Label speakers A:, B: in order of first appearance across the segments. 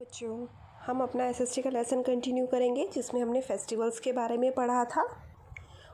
A: बच्चों, हम अपना एसएसटी का लेसन कंटिन्यू करेंगे जिसमें हमने फेस्टिवल्स के बारे में पढ़ा था।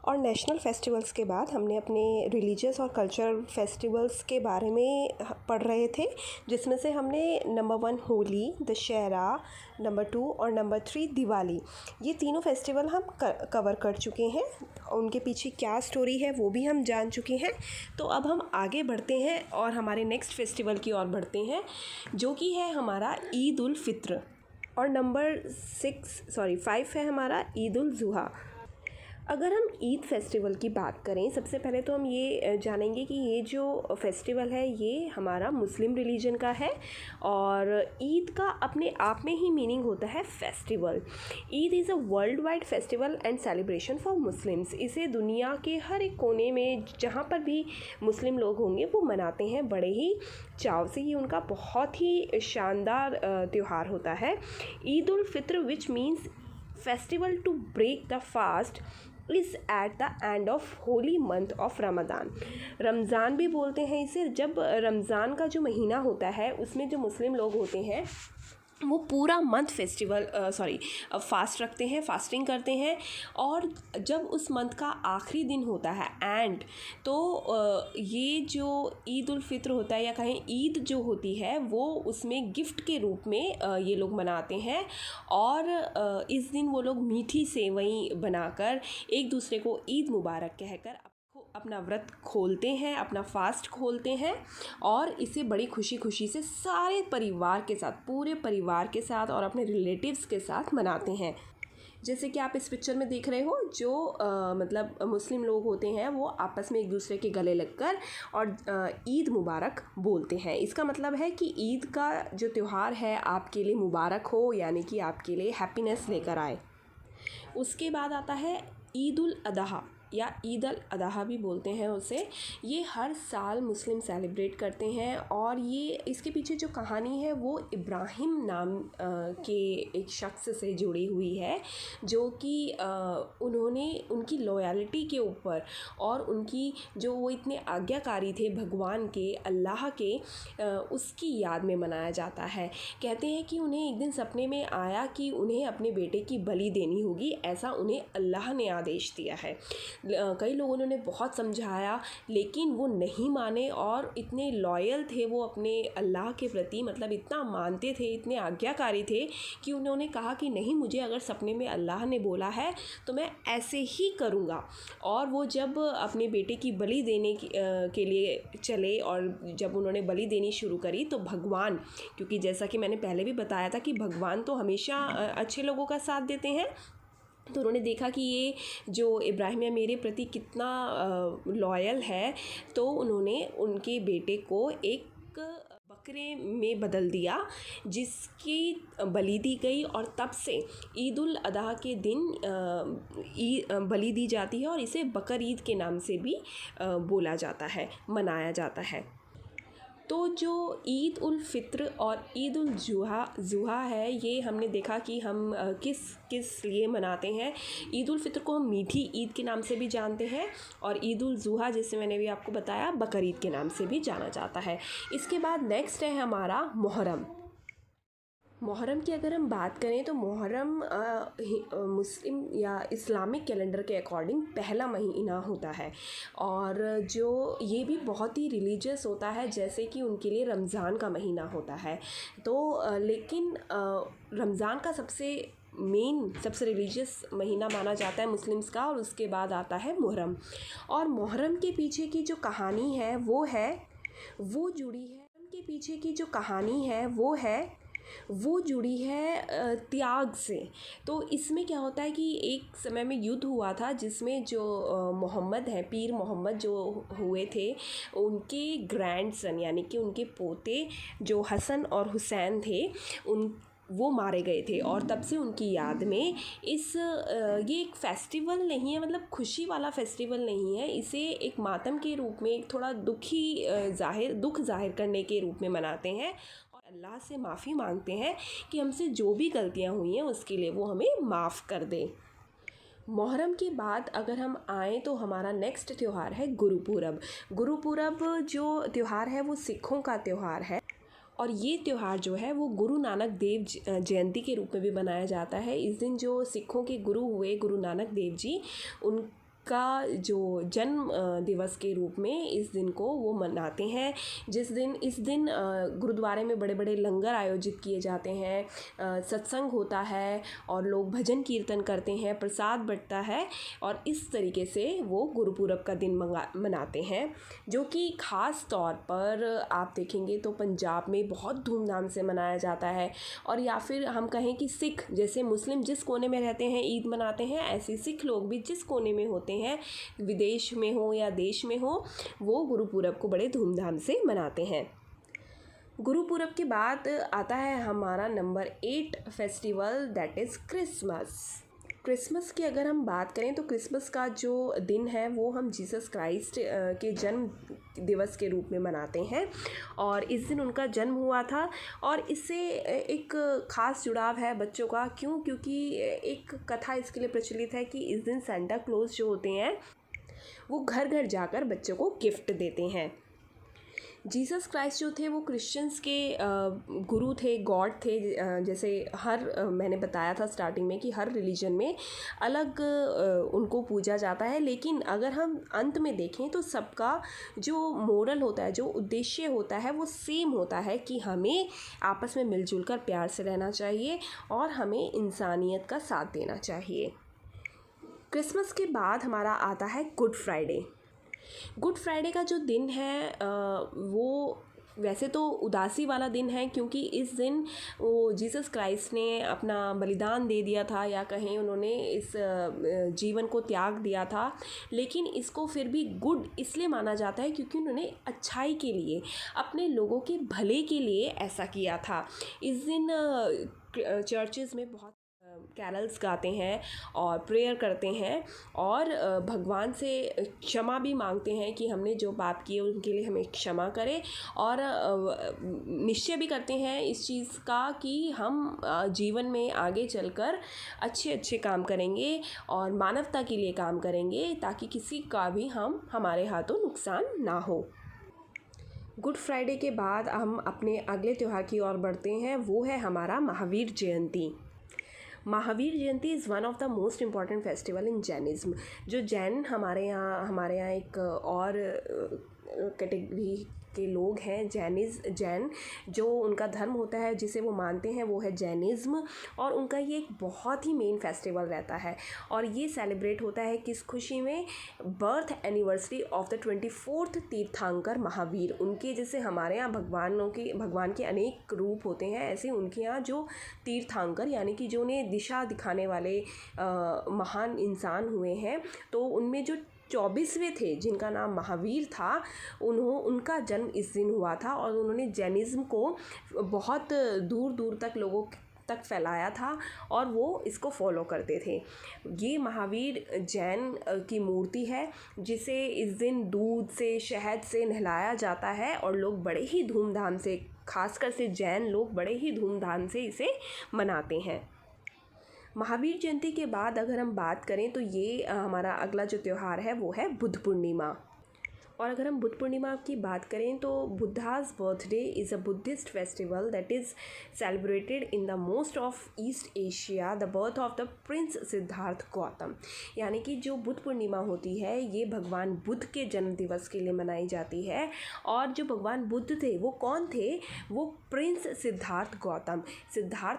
A: और नेशनल फेस्टिवल्स के बाद हमने अपने रिलीजियस और कल्चरल फेस्टिवल्स के बारे में पढ़ रहे थे, जिसमें से हमने नंबर 1 होली, दशहरा, नंबर 2 और नंबर 3 दिवाली, ये तीनों फेस्टिवल हम कवर कर चुके हैं। उनके पीछे क्या स्टोरी है वो भी हम जान चुके हैं। तो अब हम आगे बढ़ते हैं और हमारे नेक्स्ट फेस्टिवल की ओर बढ़ते हैं, जो कि है हमारा ईद उल फित्र। और नंबर 5 है हमारा ईद उल जुहा। अगर हम ईद फेस्टिवल की बात करें, सबसे पहले तो हम ये जानेंगे कि ये जो फेस्टिवल है ये हमारा मुस्लिम रिलीजन का है। और ईद का अपने आप में ही मीनिंग होता है festival. Eid is a world wide festival and celebration for Muslims. इसे दुनिया के हर एक कोने में जहाँ पर भी मुस्लिम लोग होंगे वो मनाते हैं बड़े ही चाव से। ये उनका बहुत ही शानदार त्यौहार होता है। Eid ul Fitr which means festival to break the fast is at the end of holy month of Ramzan. Ramzan भी बोलते हैं इसे। जब रमज़ान का जो महीना होता है उसमें जो मुस्लिम लोग होते हैं वो पूरा मंथ फास्ट रखते हैं, फास्टिंग करते हैं। और जब उस मंथ का आखिरी दिन होता है ये जो ईद उल फित्र होता है या कहें ईद जो होती है वो उसमें गिफ्ट के रूप में ये लोग मनाते हैं। और इस दिन वो लोग मीठी सेवई बनाकर एक दूसरे को ईद मुबारक कहकर अपना व्रत खोलते हैं, अपना फास्ट खोलते हैं। और इसे बड़ी खुशी से सारे परिवार के साथ, पूरे परिवार के साथ और अपने रिलेटिव्स के साथ मनाते हैं। जैसे कि आप इस पिक्चर में देख रहे हो, जो मुस्लिम लोग होते हैं वो आपस में एक दूसरे के गले लगकर और ईद मुबारक बोलते हैं। इसका मतलब है कि ईद का जो त्यौहार है आपके लिए मुबारक हो, यानी कि आपके लिए हैप्पीनेस लेकर आए। उसके बाद आता है ईद उल अदहा या ईद अल अदहा भी बोलते हैं उसे। ये हर साल मुस्लिम सेलिब्रेट करते हैं। और ये इसके पीछे जो कहानी है वो इब्राहिम नाम के एक शख्स से जुड़ी हुई है, जो कि उन्होंने उनकी लॉयल्टी के ऊपर और उनकी जो वो इतने आज्ञाकारी थे भगवान के, अल्लाह के, उसकी याद में मनाया जाता है। कहते हैं कि उन्हें एक दिन सपने में आया कि उन्हें अपने बेटे की बलि देनी होगी, ऐसा उन्हें अल्लाह ने आदेश दिया है। कई लोगों ने उन्हें बहुत समझाया लेकिन वो नहीं माने और इतने लॉयल थे वो अपने अल्लाह के प्रति, मतलब इतना मानते थे, इतने आज्ञाकारी थे कि उन्होंने कहा कि नहीं, मुझे अगर सपने में अल्लाह ने बोला है तो मैं ऐसे ही करूँगा। और वो जब अपने बेटे की बलि देने के लिए चले और जब उन्होंने बलि देनी शुरू करी तो भगवान, क्योंकि जैसा कि मैंने पहले भी बताया था कि भगवान तो हमेशा अच्छे लोगों का साथ देते हैं, तो उन्होंने देखा कि ये जो इब्राहिम है मेरे प्रति कितना लॉयल है, तो उन्होंने उनके बेटे को एक बकरे में बदल दिया जिसकी बलि दी गई। और तब से ईद उल अदहा के दिन बलि दी जाती है और इसे बकर ईद के नाम से भी बोला जाता है, मनाया जाता है। तो जो ईद उल फित्र और ईद उल जुहा है, ये हमने देखा कि हम किस लिए मनाते हैं। ईद उल फित्र को हम मीठी ईद के नाम से भी जानते हैं और ईद उल जुहा, जैसे मैंने भी आपको बताया, बकर ईद के नाम से भी जाना जाता है। इसके बाद नेक्स्ट है हमारा मुहर्रम। मुहर्रम की अगर हम बात करें तो मुहर्रम मुस्लिम या इस्लामिक कैलेंडर के अकॉर्डिंग पहला महीना होता है। और जो ये भी बहुत ही रिलीजियस होता है, जैसे कि उनके लिए रमज़ान का महीना होता है। तो लेकिन रमज़ान का सबसे रिलीजियस महीना माना जाता है मुस्लिम्स का, और उसके बाद आता है मुहर्रम। और मुहर्रम के पीछे की जो कहानी है वो जुड़ी है त्याग से। तो इसमें क्या होता है कि एक समय में युद्ध हुआ था जिसमें जो मोहम्मद हैं, पीर मोहम्मद जो हुए थे, उनके ग्रैंडसन यानी कि उनके पोते जो हसन और हुसैन थे, वो मारे गए थे। और तब से उनकी याद में ये एक फेस्टिवल नहीं है, मतलब खुशी वाला फेस्टिवल नहीं है, इसे एक मातम के रूप में, एक थोड़ा दुख जाहिर करने के रूप में मनाते हैं और अल्लाह से माफ़ी मांगते हैं कि हमसे जो भी गलतियाँ हुई हैं उसके लिए वो हमें माफ़ कर दे। मुहर्रम के बाद अगर हम आएँ तो हमारा नेक्स्ट त्यौहार है गुरुपूरब। गुरुपूरब जो त्यौहार है वो सिखों का त्यौहार है और ये त्यौहार जो है वो गुरु नानक देव जयंती के रूप में भी मनाया जाता है। इस दिन जो सिखों के गुरु हुए गुरु नानक देव जी, उनका जो जन्म दिवस के रूप में इस दिन को वो मनाते हैं। इस दिन गुरुद्वारे में बड़े बड़े लंगर आयोजित किए जाते हैं, सत्संग होता है और लोग भजन कीर्तन करते हैं, प्रसाद बंटता है और इस तरीके से वो गुरुपुरब का दिन मनाते हैं, जो कि ख़ास तौर पर आप देखेंगे तो पंजाब में बहुत धूमधाम से मनाया जाता है। और या फिर हम कहें कि सिख, जैसे मुस्लिम जिस कोने में रहते हैं ईद मनाते हैं, ऐसे सिख लोग भी जिस कोने में होते हैं, विदेश में हो या देश में हो, वो गुरुपुरब को बड़े धूमधाम से मनाते हैं। गुरुपुरब के बाद आता है हमारा number 8 festival, that is Christmas. Christmas की अगर हम बात करें तो क्रिसमस का जो दिन है वो हम जीसस क्राइस्ट के जन्म दिवस के रूप में मनाते हैं और इस दिन उनका जन्म हुआ था। और इससे एक ख़ास जुड़ाव है बच्चों का, क्योंकि एक कथा इसके लिए प्रचलित है कि इस दिन सेंटा क्लॉज जो होते हैं वो घर घर जाकर बच्चों को गिफ्ट देते हैं। जीसस क्राइस्ट जो थे वो क्रिश्चियंस के गुरु थे, गॉड थे। जैसे मैंने बताया था स्टार्टिंग में कि हर रिलीजन में अलग उनको पूजा जाता है, लेकिन अगर हम अंत में देखें तो सबका जो मोरल होता है, जो उद्देश्य होता है, वो सेम होता है कि हमें आपस में मिलजुल कर प्यार से रहना चाहिए और हमें इंसानियत का साथ देना चाहिए। क्रिसमस के बाद हमारा आता है गुड फ्राइडे। गुड फ्राइडे का जो दिन है वो वैसे तो उदासी वाला दिन है, क्योंकि इस दिन वो जीसस क्राइस्ट ने अपना बलिदान दे दिया था, या कहें उन्होंने इस जीवन को त्याग दिया था। लेकिन इसको फिर भी गुड इसलिए माना जाता है क्योंकि उन्होंने अच्छाई के लिए, अपने लोगों के भले के लिए ऐसा किया था। इस दिन चर्चेज़ में बहुत कैरल्स गाते हैं और प्रेयर करते हैं और भगवान से क्षमा भी मांगते हैं कि हमने जो पाप किए उनके लिए हमें क्षमा करें, और निश्चय भी करते हैं इस चीज़ का कि हम जीवन में आगे चलकर अच्छे अच्छे काम करेंगे और मानवता के लिए काम करेंगे, ताकि किसी का भी हमारे हाथों नुकसान ना हो। गुड फ्राइडे के बाद हम अपने अगले त्यौहार की ओर बढ़ते हैं, वो है हमारा Mahavir Jayanti. Mahavir Jayanti is one of the most important festival in Jainism. जो जैन हमारे यहाँ एक और कैटेगरी के लोग हैं, जैन जो उनका धर्म होता है जिसे वो मानते हैं वो है जैनिज़्म, और उनका ये एक बहुत ही मेन फेस्टिवल रहता है। और ये सेलिब्रेट होता है किस खुशी में? Birth anniversary of the 24th तीर्थंकर महावीर। उनके जैसे हमारे यहाँ भगवान के अनेक रूप होते हैं, ऐसे उनके यहाँ जो तीर्थंकर यानी कि जो उन्हें दिशा दिखाने वाले महान इंसान हुए हैं, तो उनमें जो 24वें थे जिनका नाम महावीर था, उनका जन्म इस दिन हुआ था और उन्होंने जैनिज़्म को बहुत दूर दूर तक लोगों तक फैलाया था और वो इसको फॉलो करते थे। ये महावीर जैन की मूर्ति है जिसे इस दिन दूध से, शहद से नहलाया जाता है और लोग बड़े ही धूमधाम से, खासकर से जैन लोग बड़े ही धूमधाम से इसे मनाते हैं। महावीर जयंती के बाद अगर हम बात करें तो ये हमारा अगला जो त्यौहार है वो है बुद्ध पूर्णिमा। और अगर हम बुद्ध पूर्णिमा की बात करें तो Buddha's birthday is a Buddhist festival that is celebrated in the most of east Asia, the birth of the Prince Siddharth Gautam. यानी कि जो बुद्ध पूर्णिमा होती है ये भगवान बुद्ध के जन्म दिवस के लिए मनाई जाती है। और जो भगवान बुद्ध थे वो कौन थे? वो प्रिंस सिद्धार्थ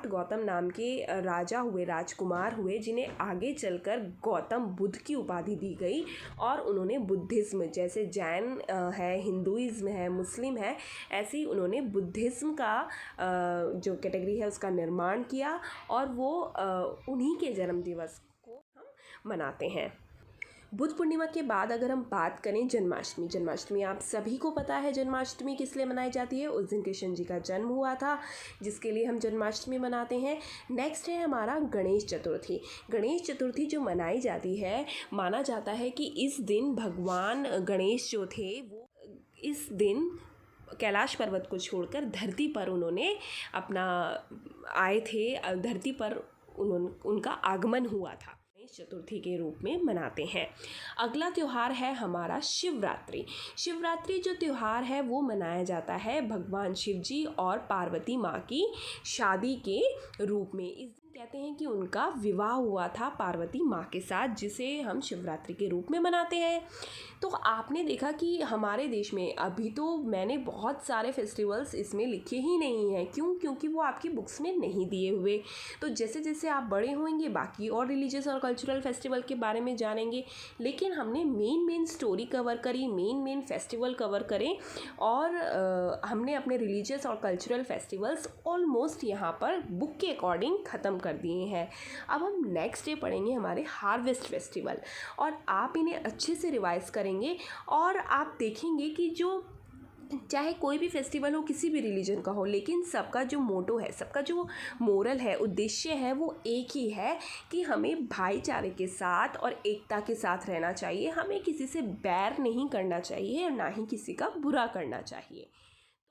A: गौतम नाम के राजा हुए, राजकुमार हुए, जिन्हें आगे चलकर गौतम बुद्ध की उपाधि दी गई। और उन्होंने बुद्धिज़्म, जैसे जैन है, हिंदुइज़्म है, मुस्लिम है, ऐसे ही उन्होंने बुद्धिज़्म का जो कैटेगरी है उसका निर्माण किया और वो उन्हीं के जन्म दिवस को हम मनाते हैं। बुद्ध पूर्णिमा के बाद अगर हम बात करें जन्माष्टमी, आप सभी को पता है जन्माष्टमी किस लिए मनाई जाती है। उस दिन कृष्ण जी का जन्म हुआ था जिसके लिए हम जन्माष्टमी मनाते हैं। नेक्स्ट है हमारा गणेश चतुर्थी जो मनाई जाती है, माना जाता है कि इस दिन भगवान गणेश जो थे वो इस दिन कैलाश पर्वत को छोड़कर धरती पर उन्होंने अपना आए थे, धरती पर उनका आगमन हुआ था। गणेश चतुर्थी के रूप में मनाते हैं। अगला त्यौहार है हमारा शिवरात्रि। शिवरात्रि जो त्यौहार है वो मनाया जाता है भगवान शिव जी और पार्वती माँ की शादी के रूप में। इस दिन कहते हैं कि उनका विवाह हुआ था पार्वती माँ के साथ, जिसे हम शिवरात्रि के रूप में मनाते हैं। तो आपने देखा कि हमारे देश में अभी तो मैंने बहुत सारे फेस्टिवल्स इसमें लिखे ही नहीं हैं। क्यों? क्योंकि वो आपकी बुक्स में नहीं दिए हुए। तो जैसे जैसे आप बड़े होंगे बाकी और रिलीजियस और कल्चरल फेस्टिवल के बारे में जानेंगे, लेकिन हमने मेन स्टोरी कवर करी, मेन फेस्टिवल कवर करें, और हमने अपने रिलीजियस और कल्चरल फेस्टिवल्स ऑलमोस्ट यहाँ पर बुक के अकॉर्डिंग ख़त्म कर दिए हैं। अब हम नेक्स्ट डे पढ़ेंगे हमारे हार्वेस्ट फेस्टिवल, और आप इन्हें अच्छे से रिवाइज करेंगे और आप देखेंगे कि जो चाहे कोई भी फेस्टिवल हो, किसी भी रिलीजन का हो, लेकिन सबका जो मोटो है, सबका जो मोरल है, उद्देश्य है, वो एक ही है कि हमें भाईचारे के साथ और एकता के साथ रहना चाहिए। हमें किसी से बैर नहीं करना चाहिए और ना ही किसी का बुरा करना चाहिए।